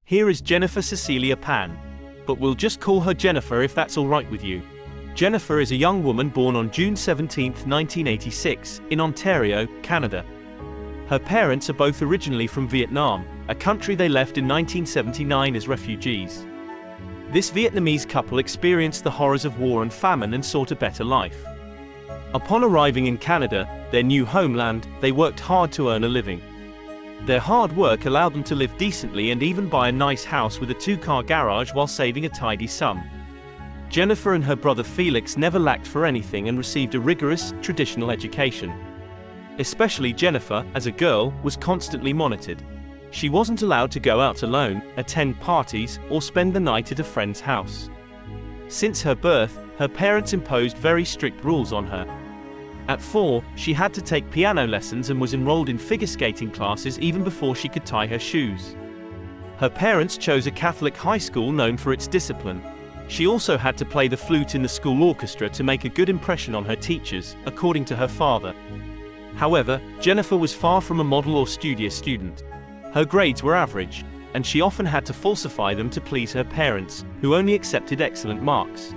Here is Jennifer Cecilia Pan. But we'll just call her Jennifer if that's alright with you. Jennifer is a young woman born on June 17, 1986, in Ontario, Canada. Her parents are both originally from Vietnam, a country they left in 1979 as refugees. This Vietnamese couple experienced the horrors of war and famine and sought a better life. Upon arriving in Canada, their new homeland, they worked hard to earn a living. Their hard work allowed them to live decently and even buy a nice house with a 2-car garage while saving a tidy sum. Jennifer and her brother Felix never lacked for anything and received a rigorous, traditional education. Especially Jennifer, as a girl, was constantly monitored. She wasn't allowed to go out alone, attend parties, or spend the night at a friend's house. Since her birth, her parents imposed very strict rules on her. At 4, she had to take piano lessons and was enrolled in figure skating classes even before she could tie her shoes. Her parents chose a Catholic high school known for its discipline. She also had to play the flute in the school orchestra to make a good impression on her teachers, according to her father. However, Jennifer was far from a model or studious student. Her grades were average, and she often had to falsify them to please her parents, who only accepted excellent marks.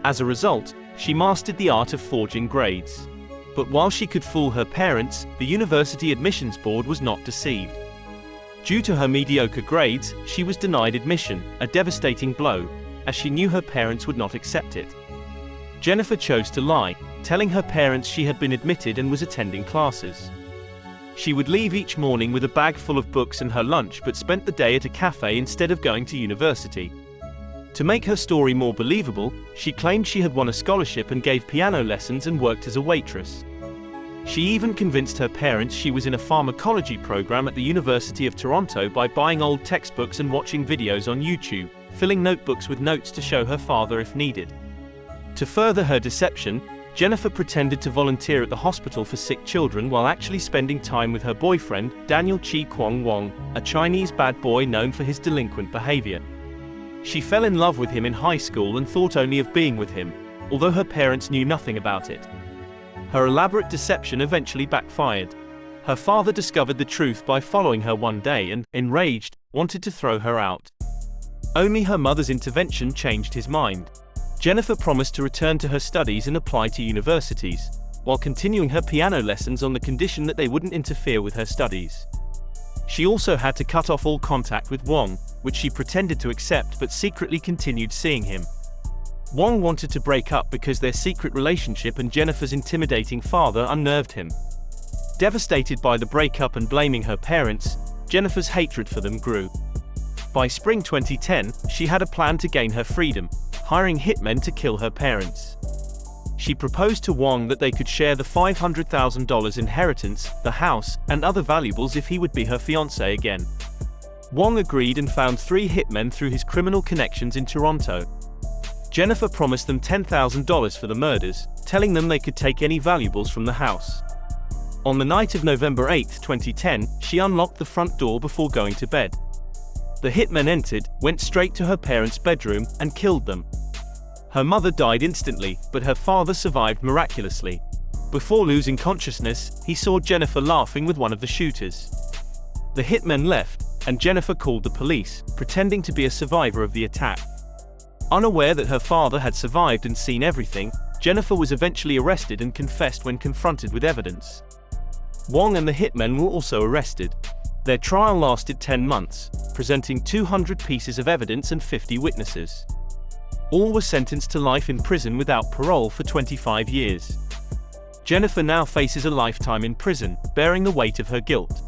As a result, she mastered the art of forging grades. But while she could fool her parents, the university admissions board was not deceived. Due to her mediocre grades, she was denied admission, a devastating blow, as she knew her parents would not accept it. Jennifer chose to lie, telling her parents she had been admitted and was attending classes. She would leave each morning with a bag full of books and her lunch but spent the day at a cafe instead of going to university. To make her story more believable, she claimed she had won a scholarship and gave piano lessons and worked as a waitress. She even convinced her parents she was in a pharmacology program at the University of Toronto by buying old textbooks and watching videos on YouTube, filling notebooks with notes to show her father if needed. To further her deception, Jennifer pretended to volunteer at the hospital for sick children while actually spending time with her boyfriend, Daniel Chi Kwong Wong, a Chinese bad boy known for his delinquent behavior. She fell in love with him in high school and thought only of being with him, although her parents knew nothing about it. Her elaborate deception eventually backfired. Her father discovered the truth by following her one day and, enraged, wanted to throw her out. Only her mother's intervention changed his mind. Jennifer promised to return to her studies and apply to universities, while continuing her piano lessons on the condition that they wouldn't interfere with her studies. She also had to cut off all contact with Wong, which she pretended to accept but secretly continued seeing him. Wong wanted to break up because their secret relationship and Jennifer's intimidating father unnerved him. Devastated by the breakup and blaming her parents, Jennifer's hatred for them grew. By spring 2010, she had a plan to gain her freedom, hiring hitmen to kill her parents. She proposed to Wong that they could share the $500,000 inheritance, the house, and other valuables if he would be her fiancé again. Wong agreed and found 3 hitmen through his criminal connections in Toronto. Jennifer promised them $10,000 for the murders, telling them they could take any valuables from the house. On the night of November 8, 2010, she unlocked the front door before going to bed. The hitmen entered, went straight to her parents' bedroom, and killed them. Her mother died instantly, but her father survived miraculously. Before losing consciousness, he saw Jennifer laughing with one of the shooters. The hitmen left, and Jennifer called the police, pretending to be a survivor of the attack. Unaware that her father had survived and seen everything, Jennifer was eventually arrested and confessed when confronted with evidence. Wong and the hitmen were also arrested. Their trial lasted 10 months, presenting 200 pieces of evidence and 50 witnesses. All were sentenced to life in prison without parole for 25 years. Jennifer now faces a lifetime in prison, bearing the weight of her guilt.